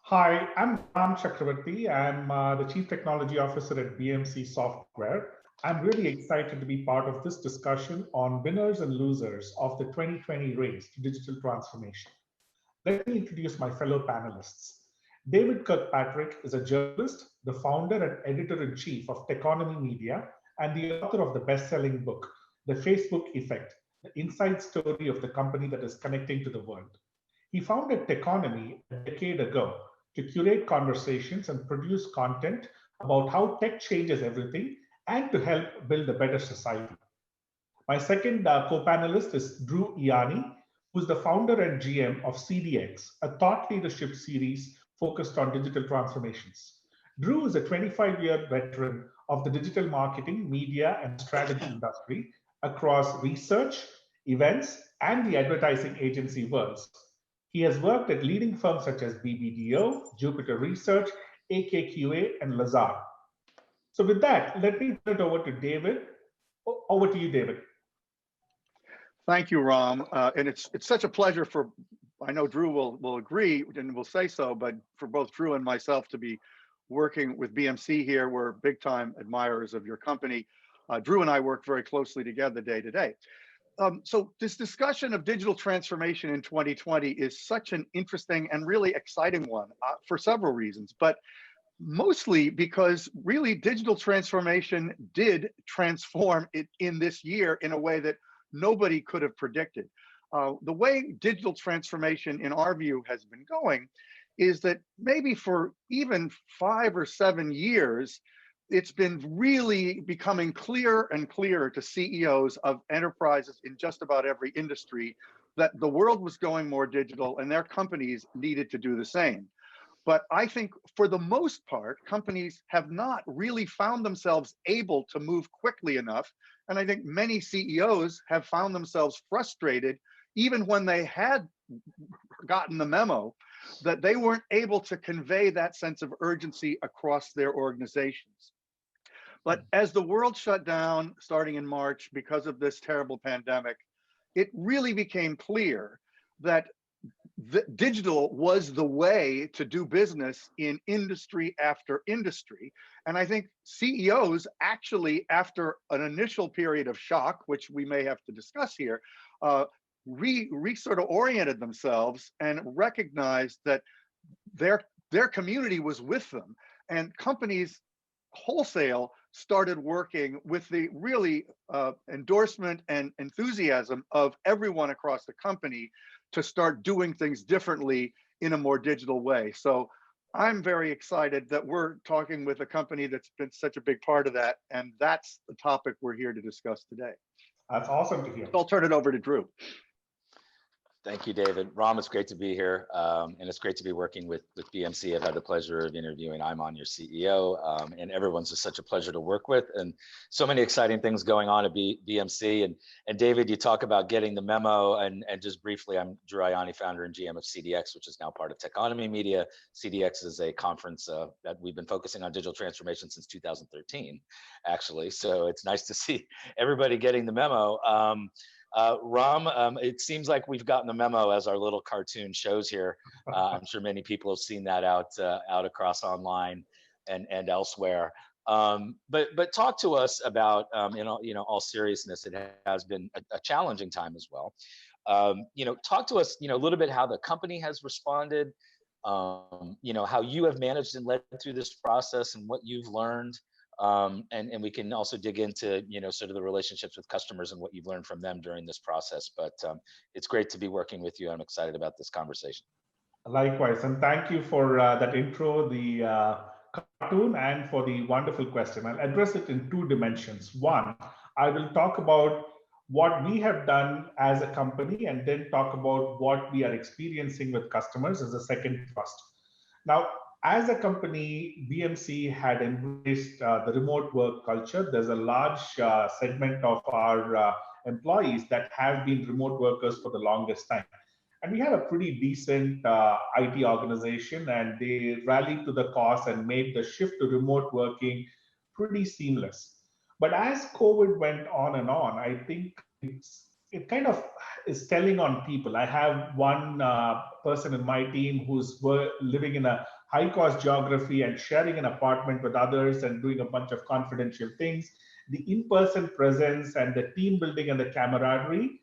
Hi, I'm Chakravarti. I'm the Chief Technology Officer at BMC Software. I'm really excited to be part of this discussion on winners and losers of the 2020 race to digital transformation. Let me introduce my fellow panelists. David Kirkpatrick is a journalist, the founder and editor-in-chief of Techonomy Media, and the author of the best-selling book, The Facebook Effect, the inside story of the company that is connecting to the world. He founded Techonomy a decade ago to curate conversations and produce content about how tech changes everything and to help build a better society. My second co-panelist is Drew Ianni, who's the founder and GM of CDX, a thought leadership series focused on digital transformations. Drew is a 25-year veteran of the digital marketing, media, and strategy industry across research, events, and the advertising agency worlds. He has worked at leading firms such as BBDO, Jupiter Research, AKQA, and Lazard. So with that, let me turn it over to David. Over to you, David. Thank you, Ram. And it's such a pleasure for, I know Drew will agree and will say so, but for both Drew and myself to be working with BMC here. We're big time admirers of your company. Drew and I work very closely together day to day. So this discussion of digital transformation in 2020 is such an interesting and really exciting one for several reasons, but mostly because really digital transformation did transform it in this year in a way that nobody could have predicted. The way digital transformation in our view has been going is that maybe for even 5 or 7 years, it's been really becoming clearer and clearer to CEOs of enterprises in just about every industry that the world was going more digital and their companies needed to do the same. But I think for the most part, companies have not really found themselves able to move quickly enough. And I think many CEOs have found themselves frustrated, even when they had gotten the memo, that they weren't able to convey that sense of urgency across their organizations. But as the world shut down starting in March because of this terrible pandemic, it really became clear that digital was the way to do business in industry after industry. And I think CEOs actually, after an initial period of shock, which we may have to discuss here, sort of oriented themselves and recognized that their community was with them, and companies wholesale started working with the really endorsement and enthusiasm of everyone across the company to start doing things differently in a more digital way. So I'm very excited that we're talking with a company that's been such a big part of that, and that's the topic we're here to discuss today. That's awesome to hear. So I'll turn it over to Drew. Thank you, David. Ram, it's great to be here, and it's great to be working with BMC. I've had the pleasure of interviewing Iman, your CEO, and everyone's just such a pleasure to work with, and so many exciting things going on at BMC. And David, you talk about getting the memo, and just briefly, I'm Drew Ianni, founder and GM of CDX, which is now part of Techonomy Media. CDX is a conference that we've been focusing on digital transformation since 2013, actually. So it's nice to see everybody getting the memo. Ram, it seems like we've gotten the memo, as our little cartoon shows here. I'm sure many people have seen that out across online and elsewhere. But talk to us about, in all seriousness, it has been a challenging time as well. Talk to us, a little bit how the company has responded, how you have managed and led through this process and what you've learned. And we can also dig into, sort of the relationships with customers and what you've learned from them during this process. But it's great to be working with you. I'm excited about this conversation. Likewise, and thank you for that intro, the cartoon, and for the wonderful question. I'll address it in 2 dimensions. One, I will talk about what we have done as a company, and then talk about what we are experiencing with customers as a second thrust. Now, as a company, BMC had embraced the remote work culture. There's a large segment of our employees that have been remote workers for the longest time. And we had a pretty decent IT organization, and they rallied to the cause and made the shift to remote working pretty seamless. But as COVID went on and on, I think it kind of is telling on people. I have one person in my team who's living in a high-cost geography and sharing an apartment with others and doing a bunch of confidential things, the in-person presence and the team building and the camaraderie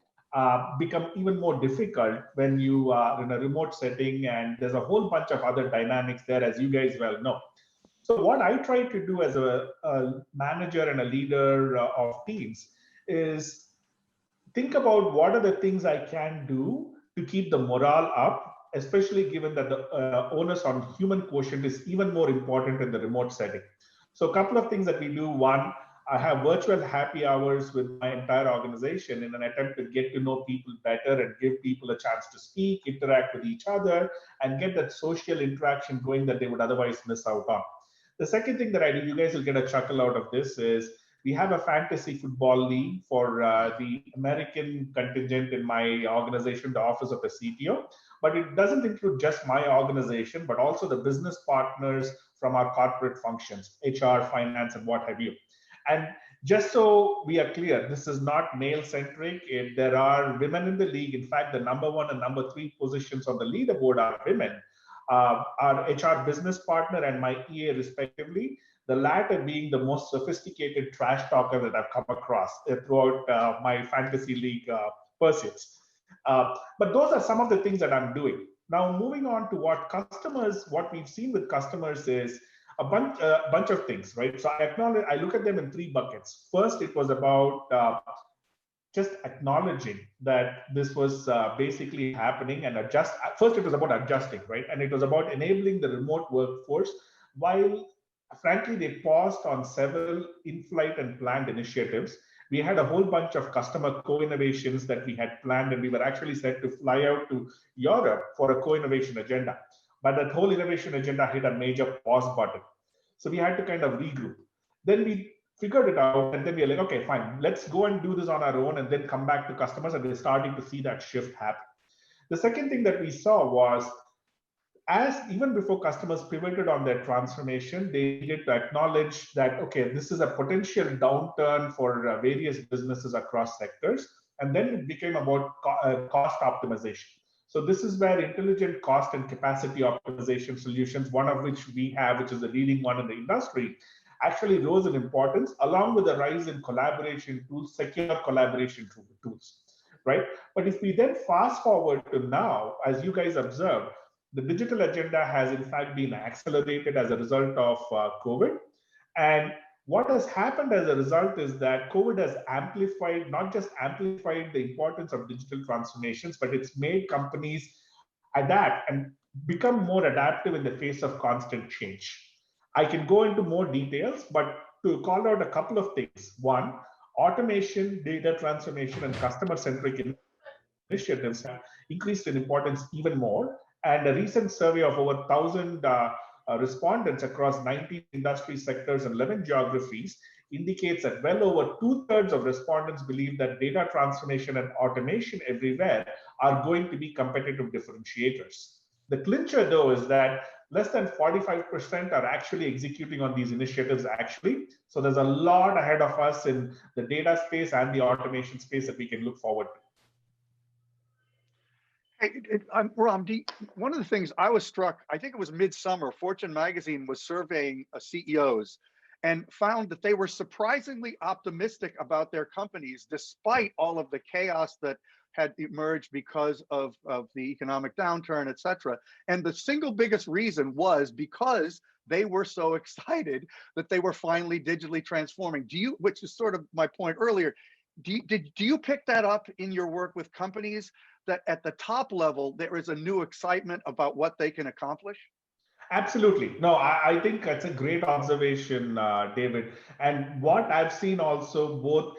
become even more difficult when you are in a remote setting, and there's a whole bunch of other dynamics there, as you guys well know. So what I try to do as a manager and a leader of teams is think about what are the things I can do to keep the morale up, especially given that the onus on human quotient is even more important in the remote setting. So a couple of things that we do. One, I have virtual happy hours with my entire organization in an attempt to get to know people better and give people a chance to speak, interact with each other, and get that social interaction going that they would otherwise miss out on. The second thing that I do, you guys will get a chuckle out of this, is we have a fantasy football league for the American contingent in my organization, the Office of the CTO. But it doesn't include just my organization, but also the business partners from our corporate functions, HR, finance, and what have you. And just so we are clear, this is not male-centric. There are women in the league. In fact, the number 1 and number 3 positions on the leaderboard are women. Our HR business partner and my EA, respectively, the latter being the most sophisticated trash talker that I've come across throughout my fantasy league pursuits. But those are some of the things that I'm doing. Now, moving on to what we've seen with customers is a bunch of things, right? So I look at them in 3 buckets. First, it was about just acknowledging that this was basically happening and First, it was about adjusting, right? And it was about enabling the remote workforce while, frankly, they paused on several in-flight and planned initiatives. We had a whole bunch of customer co-innovations that we had planned, and we were actually set to fly out to Europe for a co-innovation agenda. But that whole innovation agenda hit a major pause button. So we had to kind of regroup. Then we figured it out, and then we were like, okay, fine, let's go and do this on our own and then come back to customers, and we're starting to see that shift happen. The second thing that we saw was, even before customers pivoted on their transformation, they needed to acknowledge that, okay, this is a potential downturn for various businesses across sectors. And then it became about cost optimization. So this is where intelligent cost and capacity optimization solutions, one of which we have, which is the leading one in the industry, actually rose in importance, along with the rise in collaboration tools, secure collaboration tools, right? But if we then fast forward to now, as you guys observed, the digital agenda has in fact been accelerated as a result of COVID. And what has happened as a result is that COVID has amplified, not just amplified the importance of digital transformations, but it's made companies adapt and become more adaptive in the face of constant change. I can go into more details, but to call out a couple of things. One, automation, data transformation, and customer-centric initiatives have increased in importance even more. And a recent survey of over 1,000 respondents across 19 industry sectors and 11 geographies indicates that well over 2/3 of respondents believe that data transformation and automation everywhere are going to be competitive differentiators. The clincher, though, is that less than 45% are actually executing on these initiatives actually. So there's a lot ahead of us in the data space and the automation space that we can look forward to. Hey, Ram, one of the things I was struck, I think it was midsummer, Fortune magazine was surveying CEOs and found that they were surprisingly optimistic about their companies, despite all of the chaos that had emerged because of the economic downturn, et cetera. And the single biggest reason was because they were so excited that they were finally digitally transforming. Which is sort of my point earlier, do you pick that up in your work with companies, that at the top level, there is a new excitement about what they can accomplish? Absolutely. No, I think that's a great observation, David. And what I've seen also both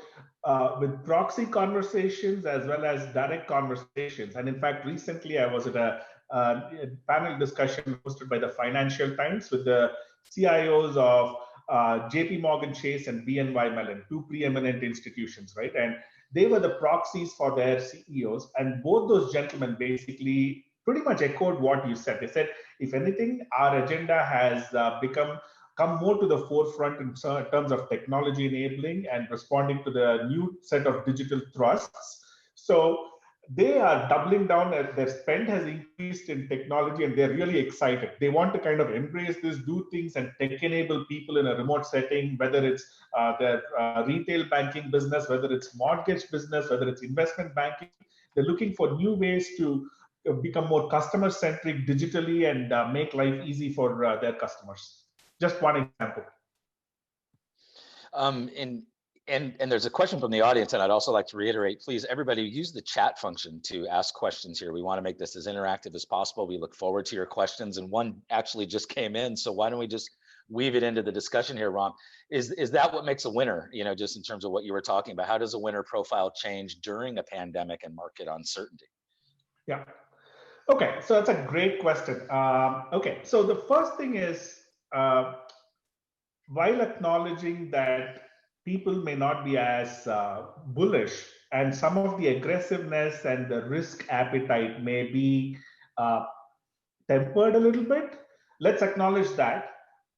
with proxy conversations as well as direct conversations. And in fact, recently I was at a panel discussion hosted by the Financial Times with the CIOs of JP Morgan Chase and BNY Mellon, 2 preeminent institutions, right? And they were the proxies for their CEOs. And both those gentlemen basically pretty much echoed what you said. They said, if anything, our agenda has come more to the forefront in terms of technology enabling and responding to the new set of digital thrusts. So they are doubling down. Their spend has increased in technology and they're really excited. They want to kind of embrace this, do things and tech enable people in a remote setting, whether it's their retail banking business, whether it's mortgage business, whether it's investment banking. They're looking for new ways to become more customer centric digitally and make life easy for their customers. Just one example. And there's a question from the audience, and I'd also like to reiterate, please, everybody use the chat function to ask questions here. We want to make this as interactive as possible. We look forward to your questions, and one actually just came in, so why don't we just weave it into the discussion here, Ram? Is that what makes a winner, you know, just in terms of what you were talking about? How does a winner profile change during a pandemic and market uncertainty? Yeah. Okay, so that's a great question. Okay, so the first thing is, while acknowledging that people may not be as bullish and some of the aggressiveness and the risk appetite may be tempered a little bit, let's acknowledge that.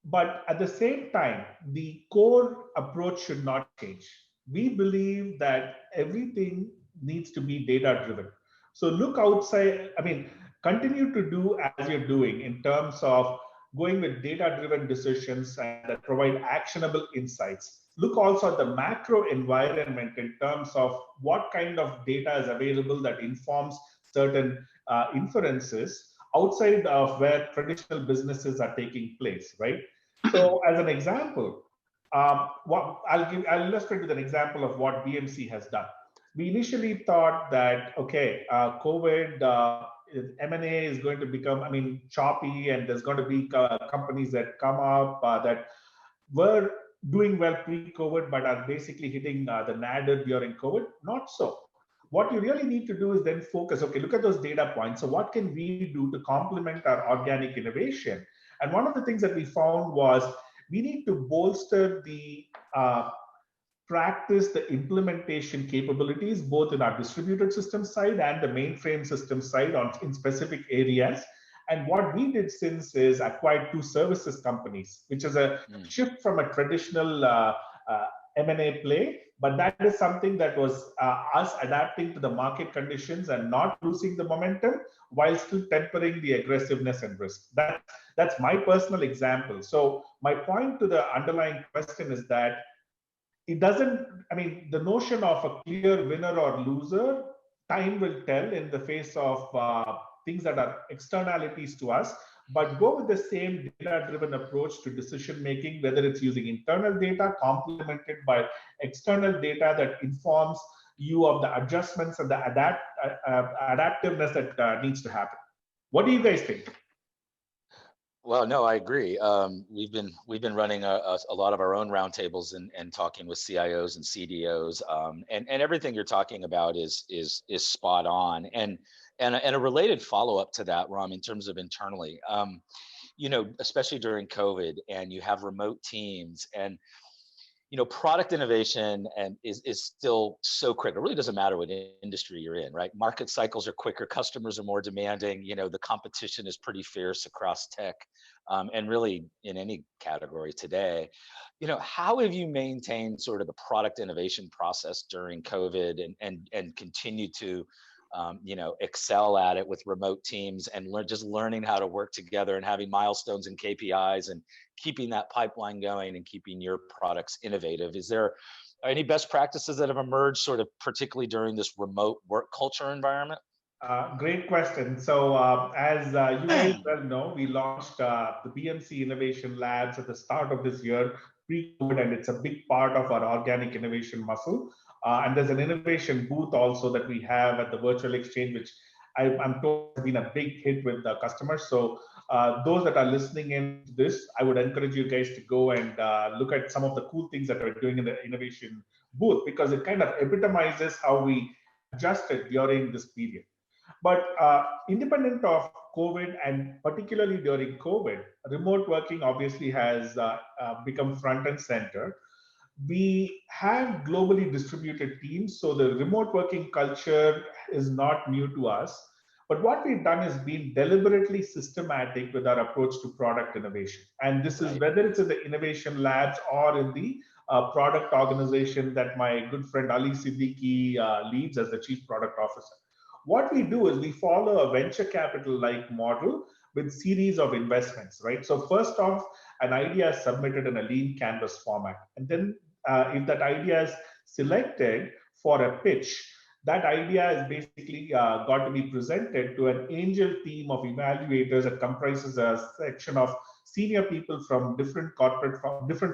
But at the same time, the core approach should not change. We believe that everything needs to be data driven. So look outside, I mean, continue to do as you're doing in terms of going with data driven decisions and that provide actionable insights. Look also at the macro environment in terms of what kind of data is available that informs certain inferences outside of where traditional businesses are taking place, right? So as an example, I'll illustrate with an example of what BMC has done. We initially thought that, okay, COVID, M&A is going to become, I mean, choppy, and there's going to be companies that come up that were doing well pre-COVID, but are basically hitting the nadir during COVID. Not so. What you really need to do is then focus, okay, look at those data points. So what can we do to complement our organic innovation? And one of the things that we found was we need to bolster the practice, the implementation capabilities, both in our distributed system side and the mainframe system side in specific areas. And what we did since is acquired 2 services companies, which is a shift from a traditional M&A play, but that is something that was us adapting to the market conditions and not losing the momentum while still tempering the aggressiveness and risk. That's my personal example. So my point to the underlying question is that it doesn't, I mean, the notion of a clear winner or loser, time will tell in the face of things that are externalities to us, but go with the same data-driven approach to decision-making, whether it's using internal data complemented by external data that informs you of the adjustments and the adaptiveness that needs to happen. What do you guys think? Well, no, I agree. We've been running a lot of our own roundtables and talking with CIOs and CDOs, and everything you're talking about is spot on. And a related follow-up to that, Ram, in terms of internally, you know, especially during COVID, and you have remote teams, and you know, product innovation is still so quick. It really doesn't matter what industry you're in, right? Market cycles are quicker, customers are more demanding. You know, the competition is pretty fierce across tech, and really in any category today. You know, how have you maintained sort of the product innovation process during COVID and continue to you know, excel at it with remote teams and just learning how to work together and having milestones and KPIs and keeping that pipeline going and keeping your products innovative? Is there any best practices that have emerged sort of particularly during this remote work culture environment? Great question. So as you guys well know, we launched the Bmc Innovation Labs at the start of this year, pre-COVID, and it's a big part of our organic innovation muscle. And there's an innovation booth also that we have at the virtual exchange, which I'm told has been a big hit with the customers. So those that are listening in to this, I would encourage you guys to go and look at some of the cool things that we're doing in the innovation booth, because it kind of epitomizes how we adjusted during this period. But independent of COVID, and particularly during COVID, remote working obviously has become front and center. We have globally distributed teams, so the remote working culture is not new to us. But what we've done is been deliberately systematic with our approach to product innovation. And this is whether it's in the innovation labs or in the product organization that my good friend Ali Siddiqui leads as the Chief Product Officer. what we do is we follow a venture capital-like model with series of investments, right? So first off, an idea is submitted in a lean canvas format. And then if that idea is selected for a pitch, that idea is basically got to be presented to an angel team of evaluators that comprises a section of senior people from different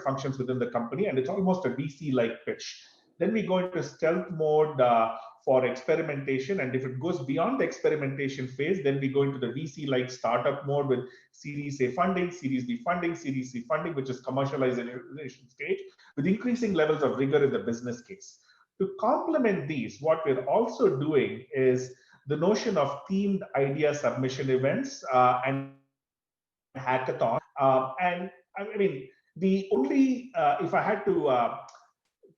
functions within the company, and it's almost a VC-like pitch. Then we go into stealth mode for experimentation, and if it goes beyond the experimentation phase, then we go into the VC-like startup mode with Series A funding, Series B funding, Series C funding, which is commercialization stage, with increasing levels of rigor in the business case. To complement these, what we're also doing is the notion of themed idea submission events and hackathon. And I mean, the only, if I had to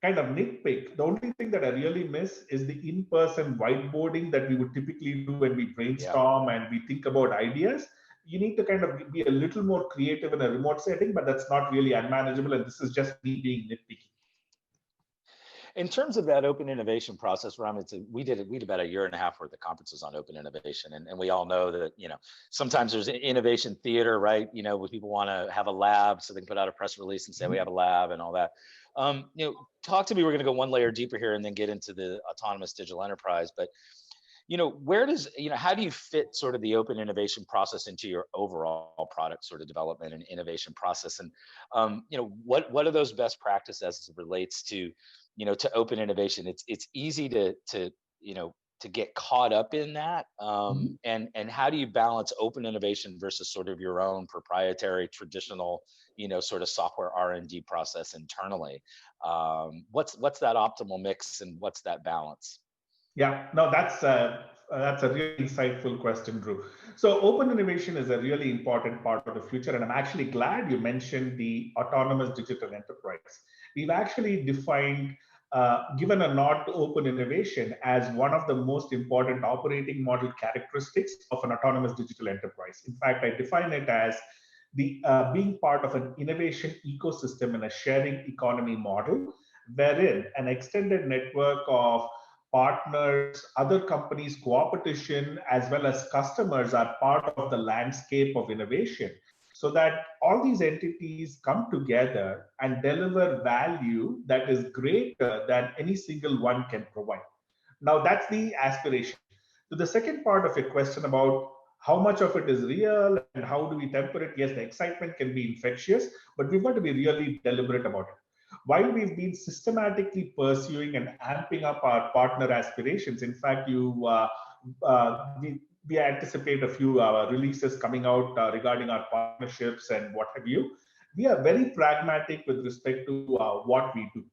kind of nitpick, the only thing that I really miss is the in-person whiteboarding that we would typically do when we brainstorm and we think about ideas. You need to kind of be a little more creative in a remote setting, but that's not really unmanageable. And this is just me being nitpicky. In terms of that open innovation process, Ram, we did about 1.5 years worth of conferences on open innovation, and we all know that sometimes there's innovation theater, right? Where people want to have a lab, so they can put out a press release and say we have a lab and all that. Talk to me. We're going to go one layer deeper here and then get into the autonomous digital enterprise. But where does how do you fit sort of the open innovation process into your overall product sort of development and innovation process? And what are those best practices as it relates to to open innovation? It's easy to get caught up in that. And how do you balance open innovation versus sort of your own proprietary traditional, sort of software R&D process internally? What's that optimal mix and what's that balance? Yeah, no, that's a really insightful question, Drew. So open innovation is a really important part of the future, and I'm actually glad you mentioned the autonomous digital enterprise. We've actually defined, given a nod to open innovation as one of the most important operating model characteristics of an autonomous digital enterprise. In fact, I define it as the being part of an innovation ecosystem in a sharing economy model, wherein an extended network of partners, other companies, co-opetition, as well as customers are part of the landscape of innovation, so that all these entities come together and deliver value that is greater than any single one can provide. Now, that's the aspiration. To the second part of your question about how much of it is real and how do we temper it, yes, the excitement can be infectious, but we've got to be really deliberate about it. While we've been systematically pursuing and amping up our partner aspirations, in fact, we anticipate a few releases coming out regarding our partnerships and what have you. We are very pragmatic with respect to what we do.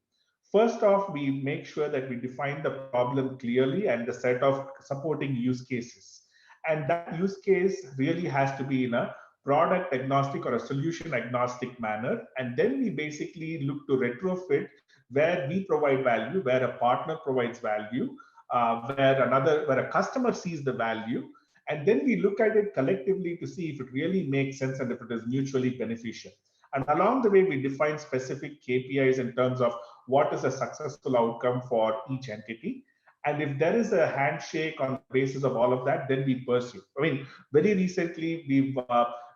First off, we make sure that we define the problem clearly and the set of supporting use cases. And that use case really has to be in a product agnostic or a solution agnostic manner. And then we basically look to retrofit where we provide value, where a partner provides value, where a customer sees the value. And then we look at it collectively to see if it really makes sense and if it is mutually beneficial. And along the way, we define specific KPIs in terms of what is a successful outcome for each entity. And if there is a handshake on the basis of all of that, then we pursue. I mean, very recently, we've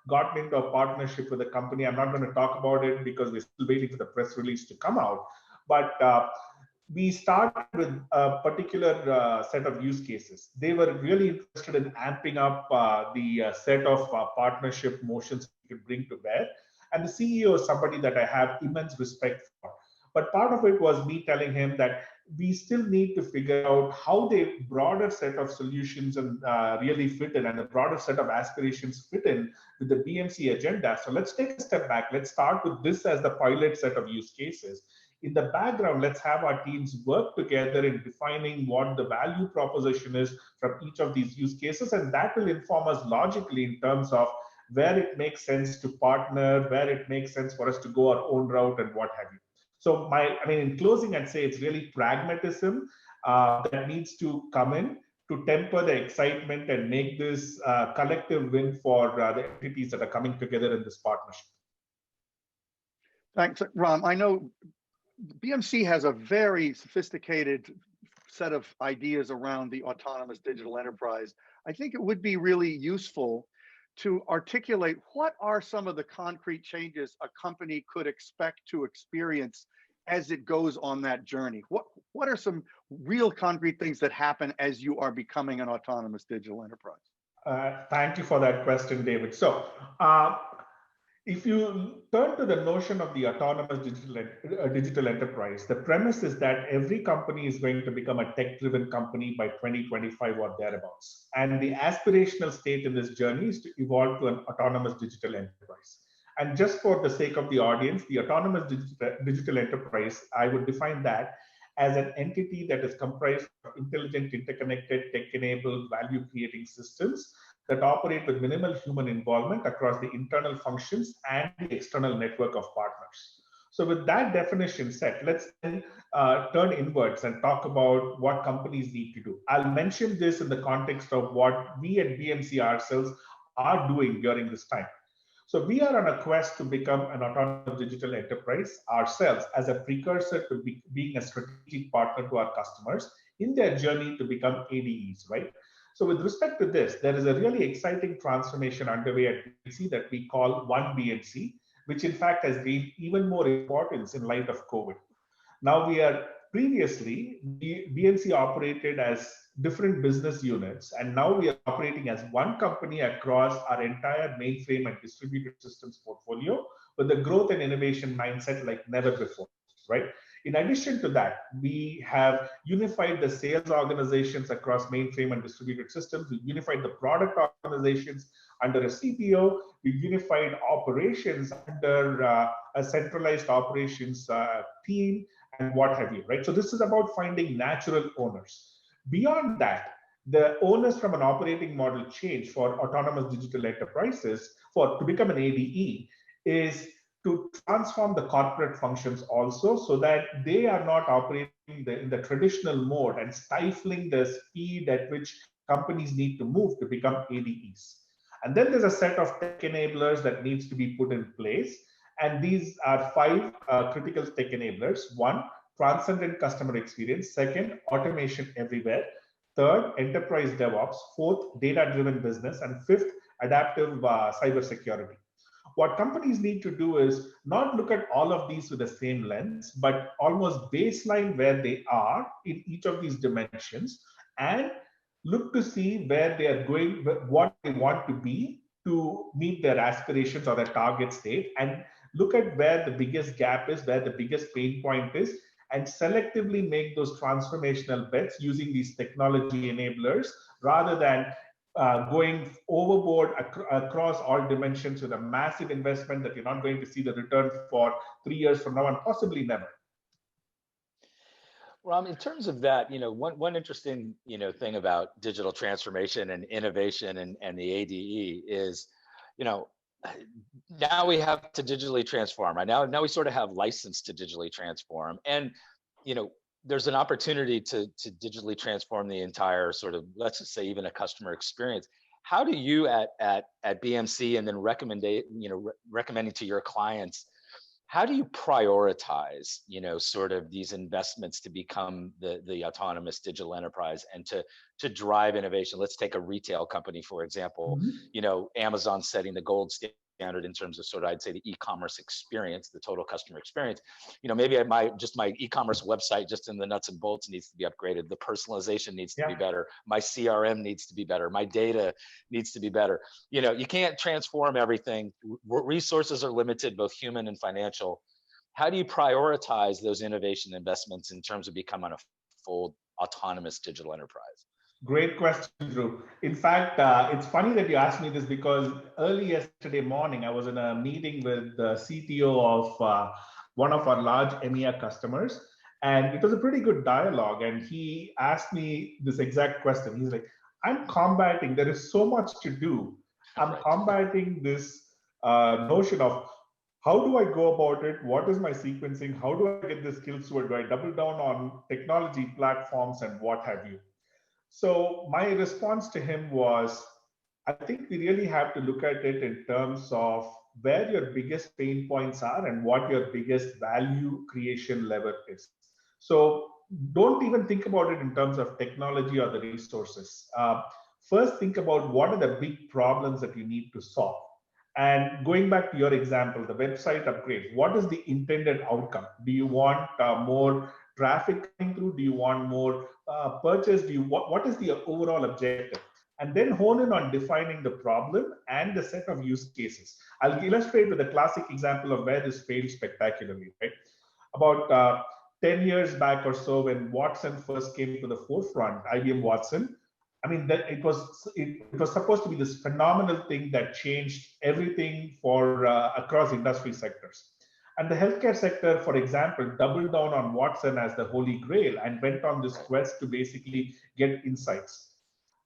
gotten into a partnership with a company. I'm not going to talk about it because we're still waiting for the press release to come out. But we started with a particular set of use cases. They were really interested in amping up the set of partnership motions we could bring to bear. And the CEO is somebody that I have immense respect for. But part of it was me telling him that we still need to figure out how the broader set of solutions and really fit in, and the broader set of aspirations fit in with the BMC agenda. So let's take a step back. Let's start with this as the pilot set of use cases. In the background, let's have our teams work together in defining what the value proposition is from each of these use cases, and that will inform us logically in terms of where it makes sense to partner, where it makes sense for us to go our own route, and what have you. So in closing, I'd say it's really pragmatism that needs to come in to temper the excitement and make this collective win for the entities that are coming together in this partnership. Thanks, Ram. I know BMC has a very sophisticated set of ideas around the autonomous digital enterprise, I think it would be really useful to articulate what are some of the concrete changes a company could expect to experience as it goes on that journey. What are some real concrete things that happen as you are becoming an autonomous digital enterprise? Thank you for that question, David. So, if you turn to the notion of the autonomous digital enterprise, the premise is that every company is going to become a tech-driven company by 2025 or thereabouts. And the aspirational state in this journey is to evolve to an autonomous digital enterprise. And just for the sake of the audience, the autonomous digital enterprise, I would define that as an entity that is comprised of intelligent, interconnected, tech-enabled, value-creating systems that operate with minimal human involvement across the internal functions and the external network of partners. So with that definition set, let's then turn inwards and talk about what companies need to do. I'll mention this in the context of what we at BMC ourselves are doing during this time. So we are on a quest to become an autonomous digital enterprise ourselves as a precursor to being a strategic partner to our customers in their journey to become ADEs, right? So with respect to this, there is a really exciting transformation underway at BMC that we call One BMC, which in fact has gained even more importance in light of COVID. Now previously, BMC operated as different business units, and now we are operating as one company across our entire mainframe and distributed systems portfolio with a growth and innovation mindset like never before, right? In addition to that, we have unified the sales organizations across mainframe and distributed systems. We've unified the product organizations under a CPO. We've unified operations under a centralized operations team and what have you, right? So this is about finding natural owners. Beyond that, the onus from an operating model change for autonomous digital enterprises to become an ADE is to transform the corporate functions also so that they are not operating in the traditional mode and stifling the speed at which companies need to move to become ADEs. And then there's a set of tech enablers that needs to be put in place. And these are 5 critical tech enablers. 1, transcendent customer experience. 2nd, automation everywhere. 3rd, enterprise DevOps. 4th, data-driven business. And 5th, adaptive cybersecurity. What companies need to do is not look at all of these with the same lens, but almost baseline where they are in each of these dimensions and look to see where they are going, what they want to be to meet their aspirations or their target state, and look at where the biggest gap is, where the biggest pain point is, and selectively make those transformational bets using these technology enablers rather than going overboard across all dimensions with a massive investment that you're not going to see the return for 3 years from now and possibly never. Ram, in terms of that, one interesting, thing about digital transformation and innovation and the ADE is, now we have to digitally transform. Right now we sort of have license to digitally transform, and there's an opportunity to digitally transform the entire sort of, let's just say, even a customer experience. How do you at BMC and then recommending to your clients, how do you prioritize, sort of these investments to become the autonomous digital enterprise and to drive innovation? Let's take a retail company, for example. Amazon setting the gold standard in terms of sort of, I'd say, the e-commerce experience, the total customer experience. Maybe my e-commerce website, just in the nuts and bolts, needs to be upgraded. The personalization needs to be better. My CRM needs to be better. My data needs to be better. You can't transform everything. Resources are limited, both human and financial. How do you prioritize those innovation investments in terms of becoming a full autonomous digital enterprise? Great question, Drew. In fact, it's funny that you asked me this because early yesterday morning, I was in a meeting with the CTO of one of our large EMEA customers, and it was a pretty good dialogue. And he asked me this exact question. He's like, there is so much to do. I'm combating this notion of how do I go about it? What is my sequencing? How do I get the skills to it? Do I double down on technology platforms and what have you? So my response to him was, I think we really have to look at it in terms of where your biggest pain points are and what your biggest value creation lever is. So don't even think about it in terms of technology or the resources. First, think about what are the big problems that you need to solve. And going back to your example, the website upgrade, what is the intended outcome? Do you want more traffic coming through? Do you want more purchase? What is the overall objective? And then hone in on defining the problem and the set of use cases. I'll illustrate with a classic example of where this failed spectacularly, right? About 10 years back or so, when Watson first came to the forefront, IBM Watson, I mean, that it was supposed to be this phenomenal thing that changed everything for across industry sectors. And the healthcare sector, for example, doubled down on Watson as the holy grail and went on this quest to basically get insights.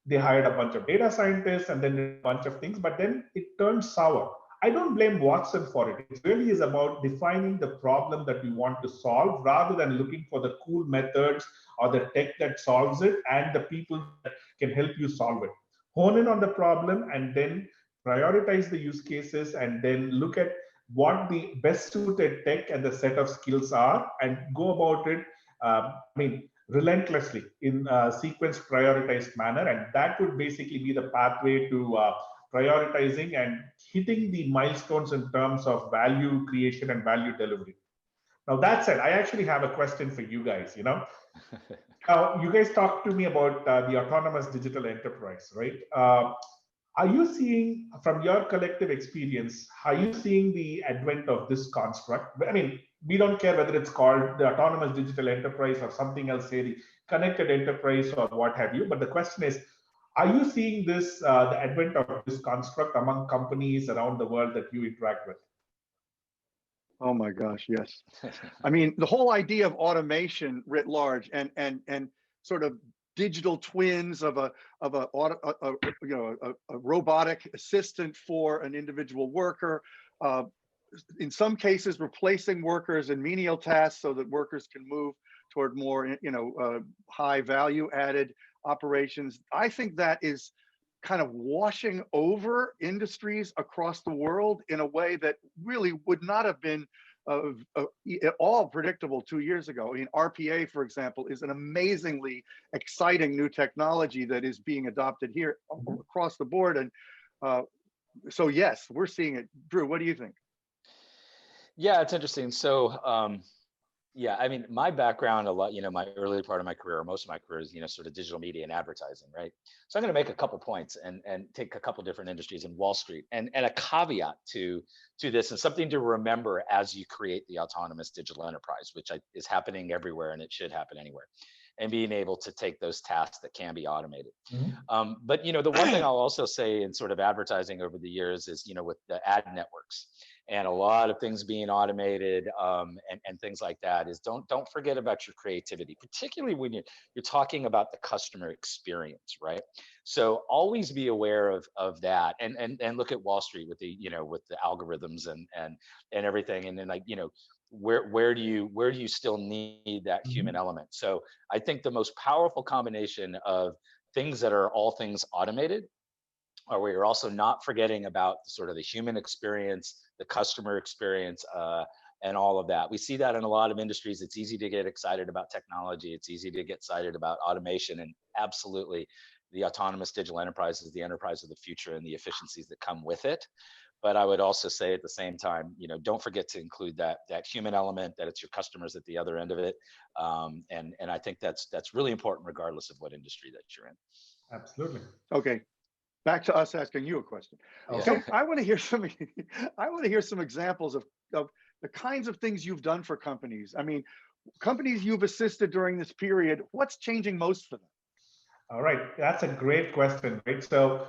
They hired a bunch of data scientists and then a bunch of things, but then it turned sour. I don't blame Watson for it. It really is about defining the problem that we want to solve rather than looking for the cool methods or the tech that solves it and the people that can help you solve it. Hone in on the problem and then prioritize the use cases and then look at what the best suited tech and the set of skills are and go about it. Relentlessly in a sequenced, prioritized manner, and that would basically be the pathway to prioritizing and hitting the milestones in terms of value creation and value delivery. Now, that said, I actually have a question for you guys. Now, you guys talked to me about the autonomous digital enterprise, right? Are you seeing, from your collective experience, are you seeing the advent of this construct? I mean, we don't care whether it's called the autonomous digital enterprise or something else, say the connected enterprise or what have you. But the question is, are you seeing this, the advent of this construct among companies around the world that you interact with? Oh my gosh, yes. I mean, the whole idea of automation writ large and sort of digital twins of a robotic assistant for an individual worker, in some cases replacing workers in menial tasks so that workers can move toward more high value added operations. I think that is kind of washing over industries across the world in a way that really would not have been at all predictable 2 years ago. I mean, RPA, for example, is an amazingly exciting new technology that is being adopted here across the board. And so, yes, we're seeing it. Drew, what do you think? Yeah, it's interesting. So, yeah, I mean, my background, a lot, my early part of my career, or most of my career is, sort of digital media and advertising, right? So I'm going to make a couple points and take a couple different industries in Wall Street and a caveat to this, and something to remember as you create the autonomous digital enterprise, which is happening everywhere and it should happen anywhere, and being able to take those tasks that can be automated. Mm-hmm. But the one thing I'll also say in sort of advertising over the years is, with the ad networks and a lot of things being automated and things like that, is don't forget about your creativity, particularly when you're talking about the customer experience, right? So always be aware of that, and look at Wall Street with the with the algorithms and everything, and then where do you still need that human element? So I think the most powerful combination of things that are all things automated, or where you're also not forgetting about sort of the human experience, the customer experience, and all of that. We see that in a lot of industries. It's easy to get excited about technology. It's easy to get excited about automation, and absolutely the autonomous digital enterprise is the enterprise of the future and the efficiencies that come with it. But I would also say at the same time, don't forget to include that human element, that it's your customers at the other end of it. And I think that's really important regardless of what industry that you're in. Absolutely. Okay. Back to us asking you a question. Okay. So I want to hear some examples of the kinds of things you've done for companies. I mean, companies you've assisted during this period, what's changing most for them? All right, that's a great question, right? So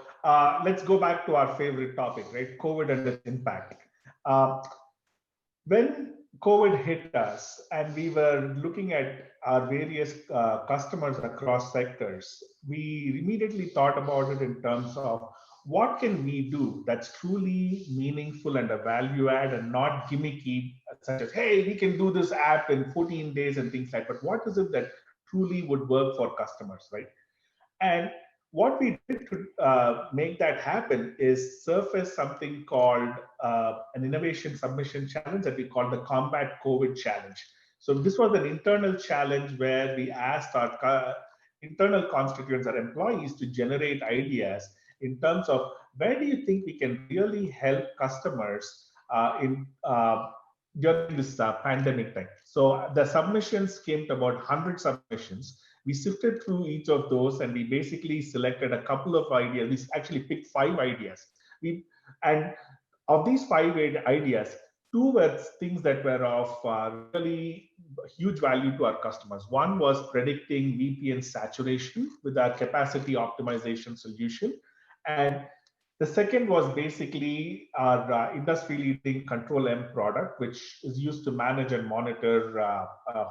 let's go back to our favorite topic, right? COVID and its impact. When COVID hit us and we were looking at our various customers across sectors, we immediately thought about it in terms of what can we do that's truly meaningful and a value add and not gimmicky, such as, hey, we can do this app in 14 days and things like that. But what is it that truly would work for customers, right? And what we did to make that happen is surface something called an innovation submission challenge that we call the Combat COVID Challenge. So this was an internal challenge where we asked our internal constituents, our employees, to generate ideas in terms of where do you think we can really help customers in during this pandemic time. So the submissions came to about 100 submissions. We sifted through each of those and we basically selected a couple of ideas. We actually picked 5 ideas. And of these 5 ideas, 2 were things that were of really huge value to our customers. One was predicting VPN saturation with our capacity optimization solution. And the second was basically our industry-leading Control M product, which is used to manage and monitor a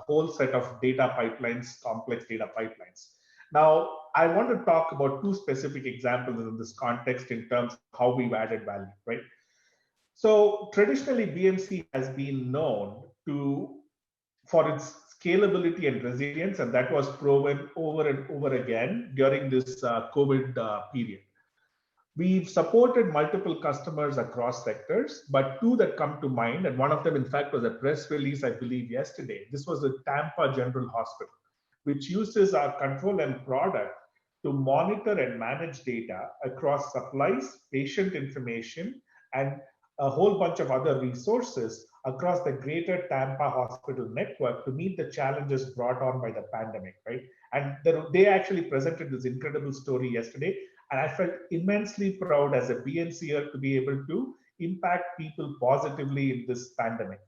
whole set of data pipelines, complex data pipelines. Now, I want to talk about 2 specific examples in this context in terms of how we've added value, right? So traditionally, BMC has been known for its scalability and resilience, and that was proven over and over again during this COVID period. We've supported multiple customers across sectors, but 2 that come to mind, and one of them, in fact, was a press release, I believe, yesterday. This was the Tampa General Hospital, which uses our Control M product to monitor and manage data across supplies, patient information, and a whole bunch of other resources across the greater Tampa hospital network to meet the challenges brought on by the pandemic, right? And they actually presented this incredible story yesterday. And I felt immensely proud as a BNCer to be able to impact people positively in this pandemic.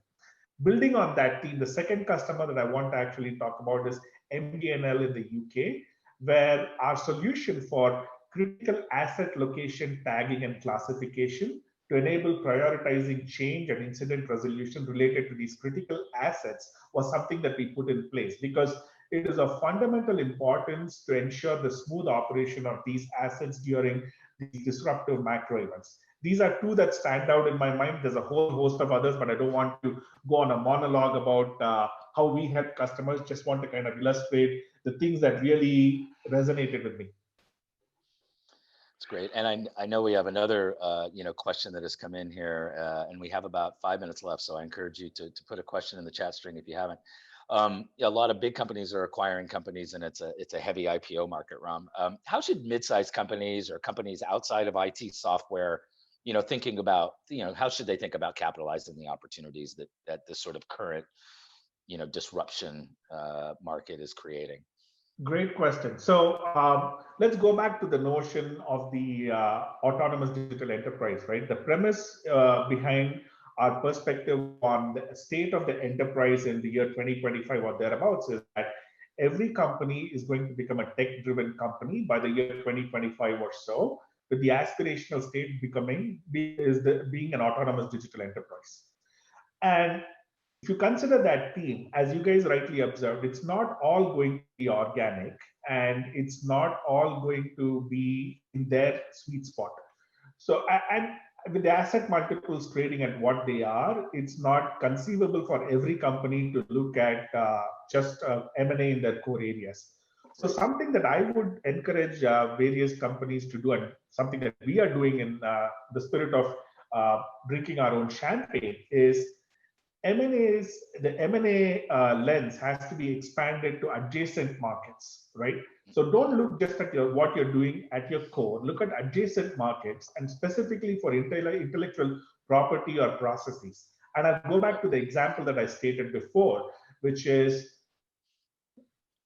Building on that team, the second customer that I want to actually talk about is MDNL in the UK, where our solution for critical asset location tagging and classification to enable prioritizing change and incident resolution related to these critical assets was something that we put in place because it is of fundamental importance to ensure the smooth operation of these assets during these disruptive macro events. These are 2 that stand out in my mind. There's a whole host of others, but I don't want to go on a monologue about how we help customers. Just want to kind of illustrate the things that really resonated with me. It's great, and I know we have another question that has come in here, and we have about 5 minutes left. So I encourage you to put a question in the chat string if you haven't. A lot of big companies are acquiring companies, and it's a heavy IPO market, Ram. How should mid-sized companies or companies outside of IT software, thinking about, how should they think about capitalizing the opportunities that this sort of current, disruption market is creating? Great question. So let's go back to the notion of the autonomous digital enterprise, right? The premise behind our perspective on the state of the enterprise in the year 2025 or thereabouts is that every company is going to become a tech-driven company by the year 2025 or so, with the aspirational state being an autonomous digital enterprise. And if you consider that theme, as you guys rightly observed, it's not all going to be organic and it's not all going to be in their sweet spot. So, and with the asset multiples trading at what they are, it's not conceivable for every company to look at just M&A in their core areas. So something that I would encourage various companies to do, and something that we are doing in the spirit of drinking our own champagne, is the M&A lens has to be expanded to adjacent markets, right? So don't look just at what you're doing at your core. Look at adjacent markets, and specifically for intellectual property or processes. And I'll go back to the example that I stated before, which is,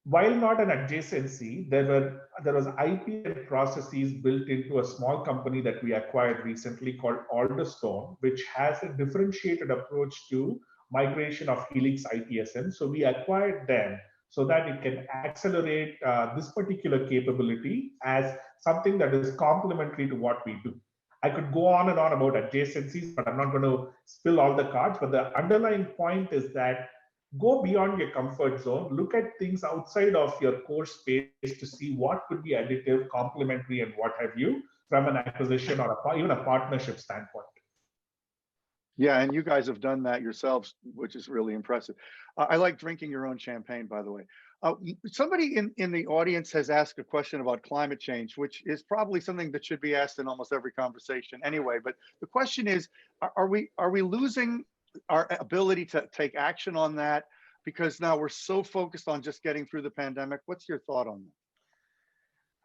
while not an adjacency, there was IP and processes built into a small company that we acquired recently called Alderstone, which has a differentiated approach to migration of Helix ITSM. So we acquired them so that it can accelerate this particular capability as something that is complementary to what we do. I could go on and on about adjacencies, but I'm not going to spill all the cards. But the underlying point is that go beyond your comfort zone, look at things outside of your core space to see what could be additive, complementary, and what have you from an acquisition or even a partnership standpoint. Yeah, and you guys have done that yourselves, which is really impressive. I like drinking your own champagne, by the way. Somebody in the audience has asked a question about climate change, which is probably something that should be asked in almost every conversation anyway. But the question is, are we losing our ability to take action on that? because now we're so focused on just getting through the pandemic? What's your thought on that?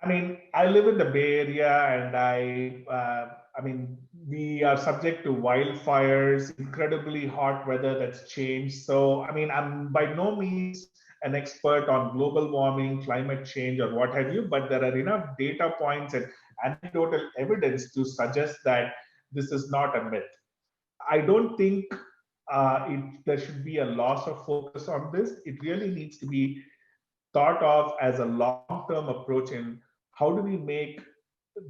I mean, I live in the Bay Area, and I mean, we are subject to wildfires, incredibly hot weather that's changed. So, I mean, I'm by no means an expert on global warming, climate change, or what have you, but there are enough data points and anecdotal evidence to suggest that this is not a myth. I don't think there should be a loss of focus on this. It really needs to be thought of as a long-term approach in how do we make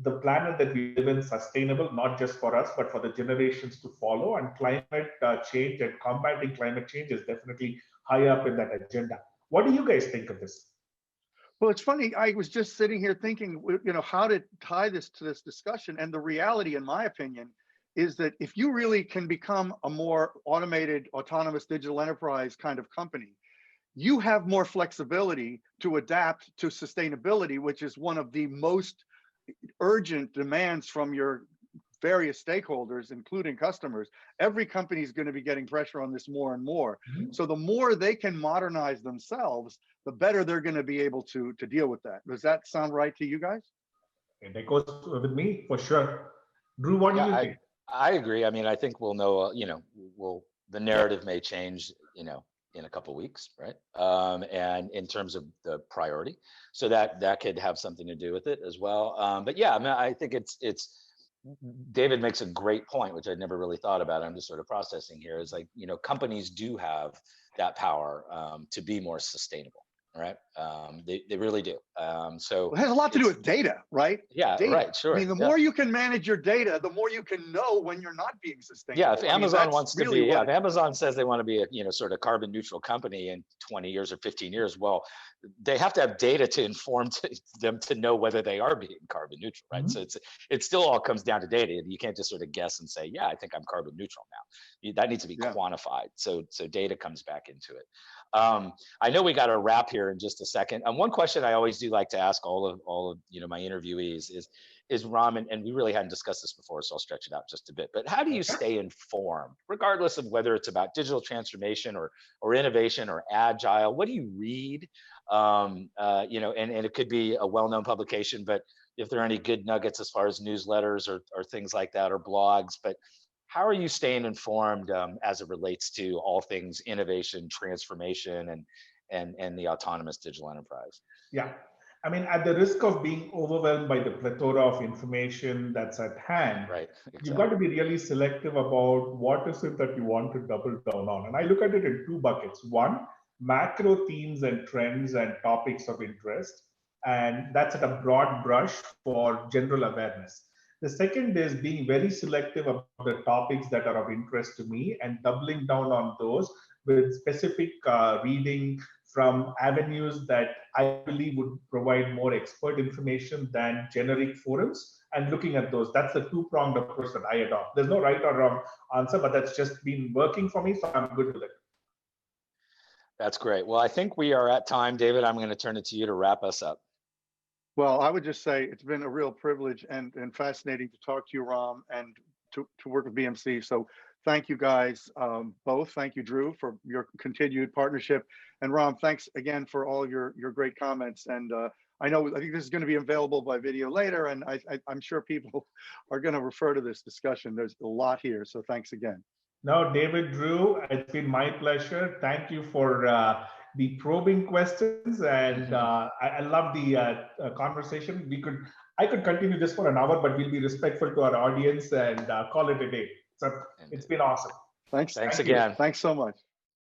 the planet that we live in sustainable, not just for us, but for the generations to follow. And climate change and combating climate change is definitely high up in that agenda. What do you guys think of this? Well, it's funny. I was just sitting here thinking, how to tie this to this discussion. And the reality, in my opinion, is that if you really can become a more automated, autonomous digital enterprise kind of company, you have more flexibility to adapt to sustainability, which is one of the most urgent demands from your various stakeholders, including customers. Every company is going to be getting pressure on this more and more. Mm-hmm. So the more they can modernize themselves, the better they're going to be able to deal with that. Does that sound right to you guys? And that goes with me for sure. Drew, what do you think? I agree. I mean, I think we'll know, the narrative may change, in a couple of weeks, right? And in terms of the priority, so that could have something to do with it as well. But yeah, I mean, I think it's David makes a great point, which I'd never really thought about. I'm just sort of processing here. Is like, companies do have that power to be more sustainable, right? They really do. So it has a lot to do with data, right? Yeah, data. right, sure. I mean, the more you can manage your data, the more you can know when you're not being sustainable. Yeah, if Amazon wants to be, if Amazon says they want to be a, sort of carbon neutral company in 20 years or 15 years, well, they have to have data to inform them to know whether they are being carbon neutral, right? Mm-hmm. So it still all comes down to data. You can't just sort of guess and say, yeah, I think I'm carbon neutral now. That needs to be quantified. So data comes back into it. I know we got to wrap here in just a second. One question I always do like to ask all of my interviewees is Ram, and we really hadn't discussed this before, so I'll stretch it out just a bit. But how do you stay informed, regardless of whether it's about digital transformation or innovation or agile? What do you read? And it could be a well-known publication, but if there are any good nuggets as far as newsletters or things like that or blogs, but how are you staying informed as it relates to all things innovation, transformation, and the autonomous digital enterprise? Yeah, I mean, at the risk of being overwhelmed by the plethora of information that's at hand, right, exactly. You've got to be really selective about what is it that you want to double down on. And I look at it in two buckets. One, macro themes and trends and topics of interest. And that's at a broad brush for general awareness. The second is being very selective about the topics that are of interest to me and doubling down on those with specific reading from avenues that I believe would provide more expert information than generic forums, and looking at those. That's the two-pronged approach that I adopt. There's no right or wrong answer, but that's just been working for me, so I'm good with it. That's great. Well, I think we are at time. David, I'm going to turn it to you to wrap us up. Well, I would just say it's been a real privilege and fascinating to talk to you, Ram, and to work with BMC. So thank you guys both. Thank you, Drew, for your continued partnership. And Ram, thanks again for all of your great comments. And I think this is going to be available by video later, and I'm sure people are going to refer to this discussion. There's a lot here, so thanks again. No, David, Drew, it's been my pleasure. Thank you for the probing questions, and I love the conversation. I could continue this for an hour, but we'll be respectful to our audience and call it a day. So it's been awesome. Thanks again. Thanks so much.